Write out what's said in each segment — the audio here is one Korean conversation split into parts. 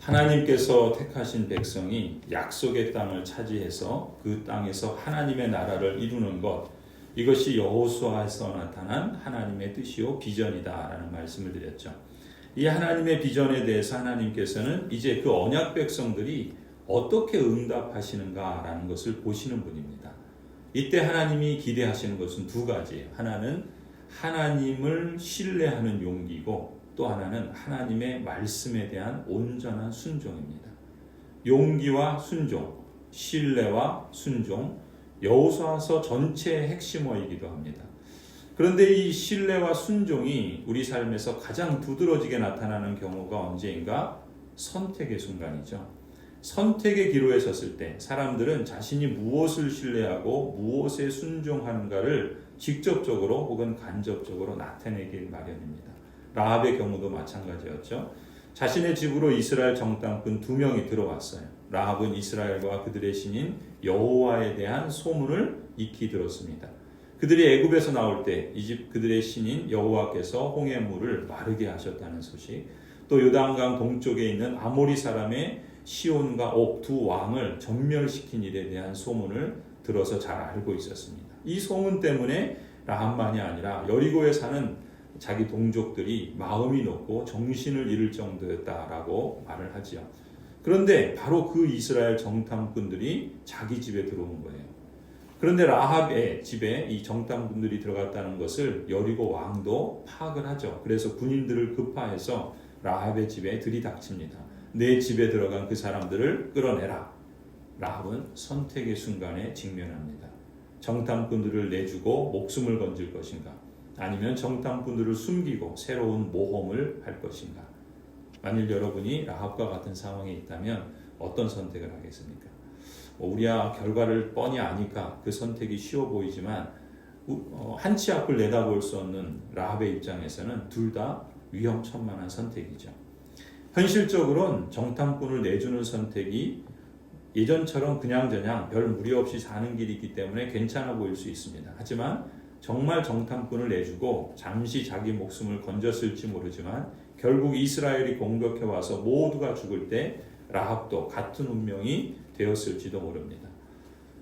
하나님께서 택하신 백성이 약속의 땅을 차지해서 그 땅에서 하나님의 나라를 이루는 것, 이것이 여호수아에서 나타난 하나님의 뜻이요 비전이다라는 말씀을 드렸죠. 이 하나님의 비전에 대해서 하나님께서는 이제 그 언약 백성들이 어떻게 응답하시는가라는 것을 보시는 분입니다. 이때 하나님이 기대하시는 것은 두 가지예요. 하나는 하나님을 신뢰하는 용기고, 또 하나는 하나님의 말씀에 대한 온전한 순종입니다. 용기와 순종, 신뢰와 순종, 여호수아서 전체의 핵심어이기도 합니다. 그런데 이 신뢰와 순종이 우리 삶에서 가장 두드러지게 나타나는 경우가 언제인가? 선택의 순간이죠. 선택의 기로에 섰을 때 사람들은 자신이 무엇을 신뢰하고 무엇에 순종하는가를 직접적으로 혹은 간접적으로 나타내길 마련입니다. 라합의 경우도 마찬가지였죠. 자신의 집으로 이스라엘 정탐꾼 2명이 들어왔어요. 라합은 이스라엘과 그들의 신인 여호와에 대한 소문을 익히 들었습니다. 그들이 애굽에서 나올 때 이 집 그들의 신인 여호와께서 홍해물을 마르게 하셨다는 소식, 또 요단강 동쪽에 있는 아모리 사람의 시온과 옥 두 왕을 전멸시킨 일에 대한 소문을 들어서 잘 알고 있었습니다. 이 소문 때문에 라합만이 아니라 여리고에 사는 자기 동족들이 마음이 높고 정신을 잃을 정도였다라고 말을 하지요. 그런데 바로 그 이스라엘 정탐꾼들이 자기 집에 들어온 거예요. 그런데 라합의 집에 이 정탐꾼들이 들어갔다는 것을 여리고 왕도 파악을 하죠. 그래서 군인들을 급파해서 라합의 집에 들이닥칩니다. 내 집에 들어간 그 사람들을 끌어내라. 라합은 선택의 순간에 직면합니다. 정탐꾼들을 내주고 목숨을 건질 것인가? 아니면 정탐꾼들을 숨기고 새로운 모험을 할 것인가? 만일 여러분이 라합과 같은 상황에 있다면 어떤 선택을 하겠습니까? 우리야 결과를 뻔히 아니까 그 선택이 쉬워 보이지만 한치 앞을 내다볼 수 없는 라합의 입장에서는 둘 다 위험천만한 선택이죠. 현실적으로는 정탐꾼을 내주는 선택이 예전처럼 그냥저냥 별 무리 없이 사는 길이기 때문에 괜찮아 보일 수 있습니다. 하지만 정말 정탐꾼을 내주고 잠시 자기 목숨을 건졌을지 모르지만 결국 이스라엘이 공격해 와서 모두가 죽을 때 라합도 같은 운명이 되었을지도 모릅니다.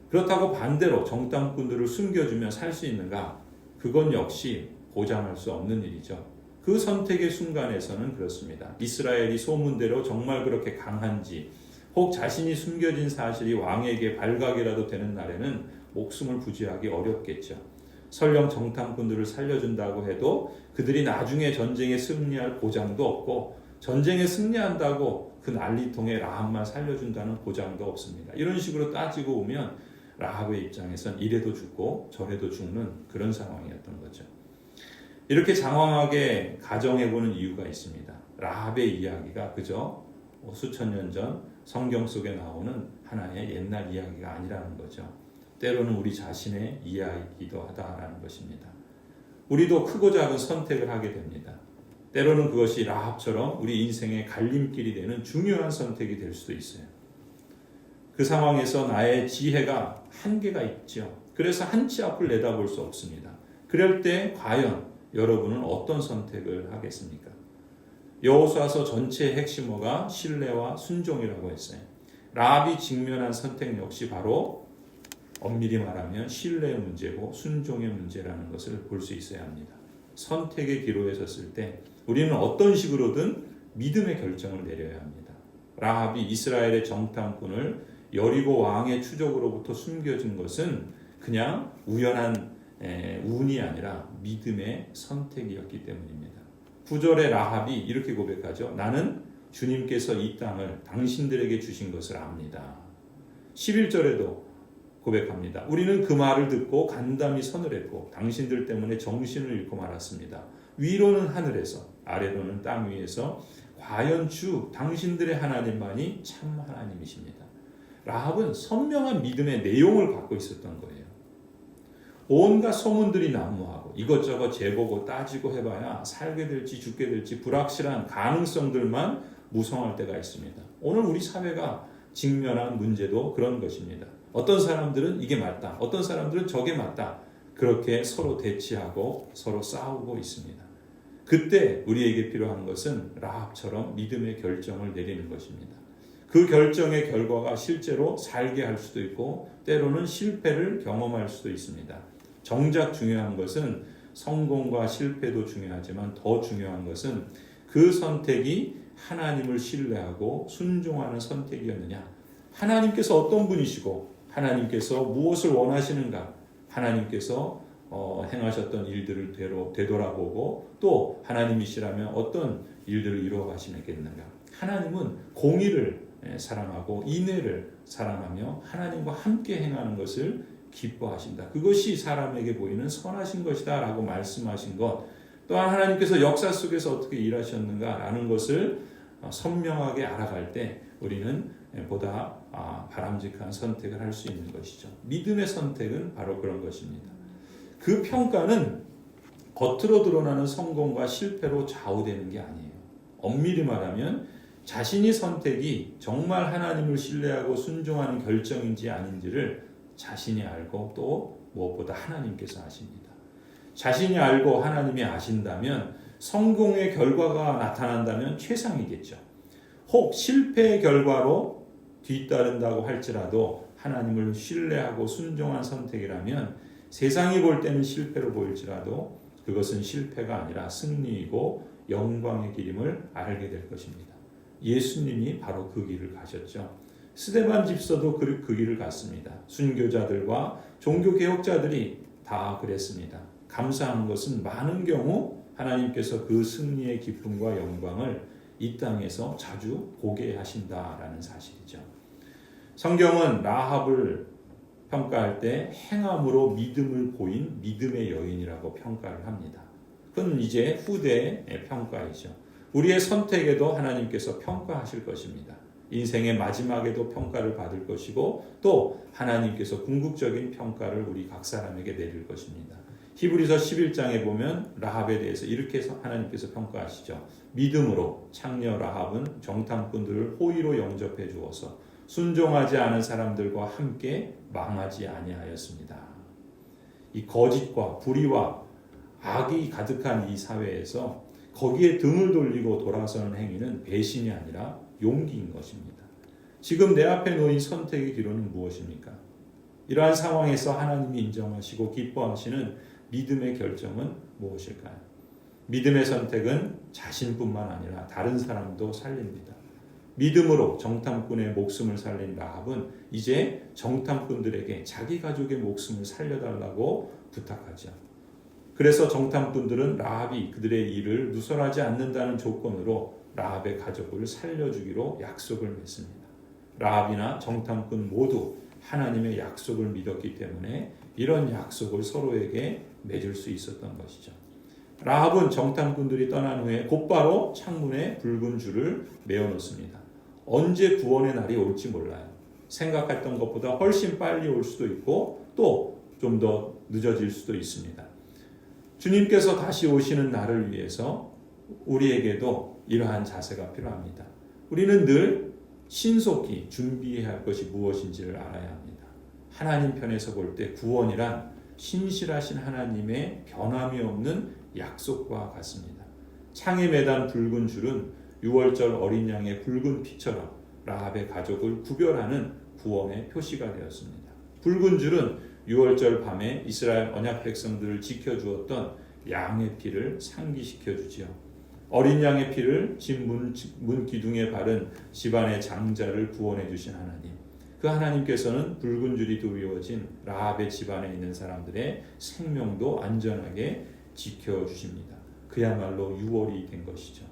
그렇다고 반대로 정탐꾼들을 숨겨주며 살 수 있는가? 그건 역시 보장할 수 없는 일이죠. 그 선택의 순간에서는 그렇습니다. 이스라엘이 소문대로 정말 그렇게 강한지, 혹 자신이 숨겨진 사실이 왕에게 발각이라도 되는 날에는 목숨을 부지하기 어렵겠죠. 설령 정탐꾼들을 살려준다고 해도 그들이 나중에 전쟁에 승리할 보장도 없고, 전쟁에 승리한다고 그 난리통에 라합만 살려준다는 보장도 없습니다. 이런 식으로 따지고 오면 라합의 입장에선 이래도 죽고 저래도 죽는 그런 상황이었던 거죠. 이렇게 장황하게 가정해보는 이유가 있습니다. 라합의 이야기가 그저 수천 년 전 성경 속에 나오는 하나의 옛날 이야기가 아니라는 거죠. 때로는 우리 자신의 이야기이기도 하다라는 것입니다. 우리도 크고 작은 선택을 하게 됩니다. 때로는 그것이 라합처럼 우리 인생의 갈림길이 되는 중요한 선택이 될 수도 있어요. 그 상황에서 나의 지혜가 한계가 있죠. 그래서 한치 앞을 내다볼 수 없습니다. 그럴 때 과연 여러분은 어떤 선택을 하겠습니까? 여호수아서 전체의 핵심어가 신뢰와 순종이라고 했어요. 라합이 직면한 선택 역시 바로 엄밀히 말하면 신뢰의 문제고 순종의 문제라는 것을 볼 수 있어야 합니다. 선택의 기로에 섰을 때 우리는 어떤 식으로든 믿음의 결정을 내려야 합니다. 라합이 이스라엘의 정탐꾼을 여리고 왕의 추적으로부터 숨겨준 것은 그냥 우연한 운이 아니라 믿음의 선택이었기 때문입니다. 9절에 라합이 이렇게 고백하죠. 나는 주님께서 이 땅을 당신들에게 주신 것을 압니다. 11절에도 고백합니다. 우리는 그 말을 듣고 간담이 서늘했고 당신들 때문에 정신을 잃고 말았습니다. 위로는 하늘에서 아래로는 땅 위에서 과연 주 당신들의 하나님만이 참 하나님이십니다. 라합은 선명한 믿음의 내용을 갖고 있었던 거예요. 온갖 소문들이 난무하고 이것저것 재보고 따지고 해봐야 살게 될지 죽게 될지 불확실한 가능성들만 무성할 때가 있습니다. 오늘 우리 사회가 직면한 문제도 그런 것입니다. 어떤 사람들은 이게 맞다, 어떤 사람들은 저게 맞다, 그렇게 서로 대치하고 서로 싸우고 있습니다. 그때 우리에게 필요한 것은 라합처럼 믿음의 결정을 내리는 것입니다. 그 결정의 결과가 실제로 살게 할 수도 있고 때로는 실패를 경험할 수도 있습니다. 정작 중요한 것은 성공과 실패도 중요하지만 더 중요한 것은 그 선택이 하나님을 신뢰하고 순종하는 선택이었느냐. 하나님께서 어떤 분이시고 하나님께서 무엇을 원하시는가. 하나님께서 행하셨던 일들을 되돌아보고 또 하나님이시라면 어떤 일들을 이루어 가시겠는가. 하나님은 공의를 사랑하고 인애를 사랑하며 하나님과 함께 행하는 것을 기뻐하신다. 그것이 사람에게 보이는 선하신 것이다 라고 말씀하신 것, 또한 하나님께서 역사 속에서 어떻게 일하셨는가라는 것을 선명하게 알아갈 때 우리는 보다 바람직한 선택을 할 수 있는 것이죠. 믿음의 선택은 바로 그런 것입니다. 그 평가는 겉으로 드러나는 성공과 실패로 좌우되는 게 아니에요. 엄밀히 말하면 자신이 선택이 정말 하나님을 신뢰하고 순종하는 결정인지 아닌지를 자신이 알고 또 무엇보다 하나님께서 아십니다. 자신이 알고 하나님이 아신다면 성공의 결과가 나타난다면 최상이겠죠. 혹 실패의 결과로 뒤따른다고 할지라도 하나님을 신뢰하고 순종한 선택이라면 세상이 볼 때는 실패로 보일지라도 그것은 실패가 아니라 승리이고 영광의 길임을 알게 될 것입니다. 예수님이 바로 그 길을 가셨죠. 스데반 집사도 그 길을 갔습니다. 순교자들과 종교개혁자들이 다 그랬습니다. 감사한 것은 많은 경우 하나님께서 그 승리의 기쁨과 영광을 이 땅에서 자주 보게 하신다라는 사실이죠. 성경은 라합을 평가할 때 행함으로 믿음을 보인 믿음의 여인이라고 평가를 합니다. 그건 이제 후대의 평가이죠. 우리의 선택에도 하나님께서 평가하실 것입니다. 인생의 마지막에도 평가를 받을 것이고 또 하나님께서 궁극적인 평가를 우리 각 사람에게 내릴 것입니다. 히브리서 11장에 보면 라합에 대해서 이렇게 하나님께서 평가하시죠. 믿음으로 창녀 라합은 정탐꾼들을 호의로 영접해 주어서 순종하지 않은 사람들과 함께 망하지 아니하였습니다. 이 거짓과 불의와 악이 가득한 이 사회에서 거기에 등을 돌리고 돌아서는 행위는 배신이 아니라 용기인 것입니다. 지금 내 앞에 놓인 선택의 기로는 무엇입니까? 이러한 상황에서 하나님이 인정하시고 기뻐하시는 믿음의 결정은 무엇일까요? 믿음의 선택은 자신뿐만 아니라 다른 사람도 살립니다. 믿음으로 정탐꾼의 목숨을 살린 라합은 이제 정탐꾼들에게 자기 가족의 목숨을 살려달라고 부탁하죠. 그래서 정탐꾼들은 라합이 그들의 일을 누설하지 않는다는 조건으로 라합의 가족을 살려주기로 약속을 맺습니다. 라합이나 정탐꾼 모두 하나님의 약속을 믿었기 때문에 이런 약속을 서로에게 맺을 수 있었던 것이죠. 라합은 정탐꾼들이 떠난 후에 곧바로 창문에 붉은 줄을 메어놓습니다. 언제 구원의 날이 올지 몰라요. 생각했던 것보다 훨씬 빨리 올 수도 있고 또 좀 더 늦어질 수도 있습니다. 주님께서 다시 오시는 날을 위해서 우리에게도 이러한 자세가 필요합니다. 우리는 늘 신속히 준비해야 할 것이 무엇인지를 알아야 합니다. 하나님 편에서 볼 때 구원이란 신실하신 하나님의 변함이 없는 약속과 같습니다. 창에 매단 붉은 줄은 6월절 어린 양의 붉은 피처럼 라합의 가족을 구별하는 구원의 표시가 되었습니다. 붉은 줄은 6월절 밤에 이스라엘 언약 백성들을 지켜주었던 양의 피를 상기시켜 주지요. 어린 양의 피를 집 문 기둥에 바른 집안의 장자를 구원해 주신 하나님. 그 하나님께서는 붉은 줄이 드리워진 라합의 집안에 있는 사람들의 생명도 안전하게 지켜주십니다. 그야말로 6월이 된 것이죠.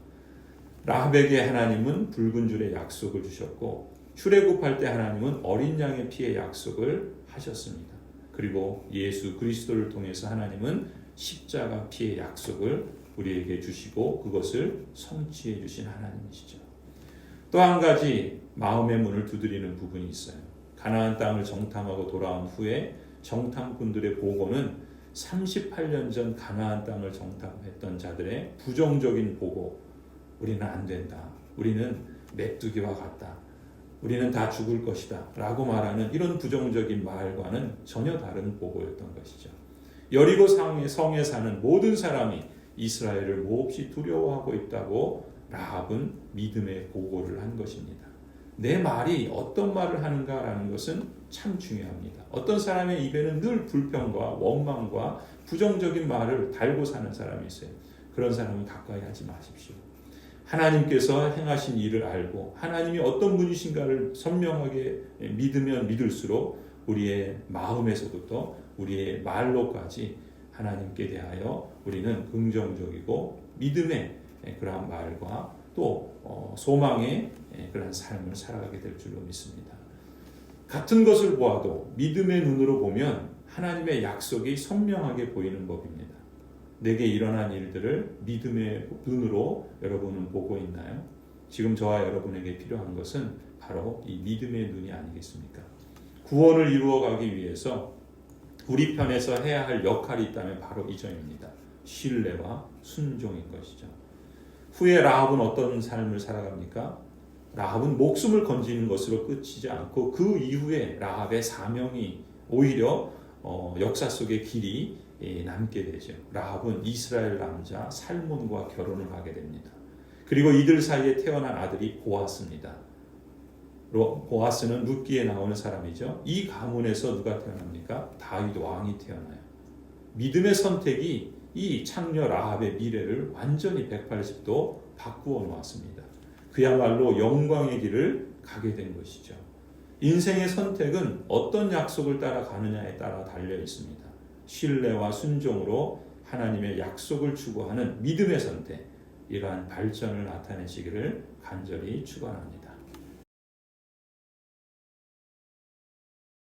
라합에게 하나님은 붉은 줄의 약속을 주셨고 출애굽할 때 하나님은 어린 양의 피의 약속을 하셨습니다. 그리고 예수 그리스도를 통해서 하나님은 십자가 피의 약속을 우리에게 주시고 그것을 성취해 주신 하나님이시죠. 또 한 가지 마음의 문을 두드리는 부분이 있어요. 가나안 땅을 정탐하고 돌아온 후에 정탐꾼들의 보고는 38년 전 가나안 땅을 정탐했던 자들의 부정적인 보고, 우리는 안 된다, 우리는 메뚜기와 같다, 우리는 다 죽을 것이다 라고 말하는 이런 부정적인 말과는 전혀 다른 보고였던 것이죠. 여리고 성에 사는 모든 사람이 이스라엘을 몹시 두려워하고 있다고 라합은 믿음의 보고를 한 것입니다. 내 말이 어떤 말을 하는가라는 것은 참 중요합니다. 어떤 사람의 입에는 늘 불평과 원망과 부정적인 말을 달고 사는 사람이 있어요. 그런 사람은 가까이 하지 마십시오. 하나님께서 행하신 일을 알고 하나님이 어떤 분이신가를 선명하게 믿으면 믿을수록 우리의 마음에서부터 우리의 말로까지 하나님께 대하여 우리는 긍정적이고 믿음의 그러한 말과 또 소망의 그러한 삶을 살아가게 될 줄로 믿습니다. 같은 것을 보아도 믿음의 눈으로 보면 하나님의 약속이 선명하게 보이는 법입니다. 내게 일어난 일들을 믿음의 눈으로 여러분은 보고 있나요? 지금 저와 여러분에게 필요한 것은 바로 이 믿음의 눈이 아니겠습니까? 구원을 이루어가기 위해서 우리 편에서 해야 할 역할이 있다면 바로 이 점입니다. 신뢰와 순종인 것이죠. 후에 라합은 어떤 삶을 살아갑니까? 라합은 목숨을 건지는 것으로 끝이지 않고 그 이후에 라합의 사명이 오히려 역사 속의 길이 남게 되죠. 라합은 이스라엘 남자 살몬과 결혼을 하게 됩니다. 그리고 이들 사이에 태어난 아들이 보아스입니다. 보아스는 룻기에 나오는 사람이죠. 이 가문에서 누가 태어납니까? 다윗 왕이 태어나요. 믿음의 선택이 이 창녀 라합의 미래를 완전히 180도 바꾸어 놓았습니다. 그야말로 영광의 길을 가게 된 것이죠. 인생의 선택은 어떤 약속을 따라 가느냐에 따라 달려 있습니다. 신뢰와 순종으로 하나님의 약속을 추구하는 믿음의 선택, 이러한 발전을 나타내시기를 간절히 축원합니다.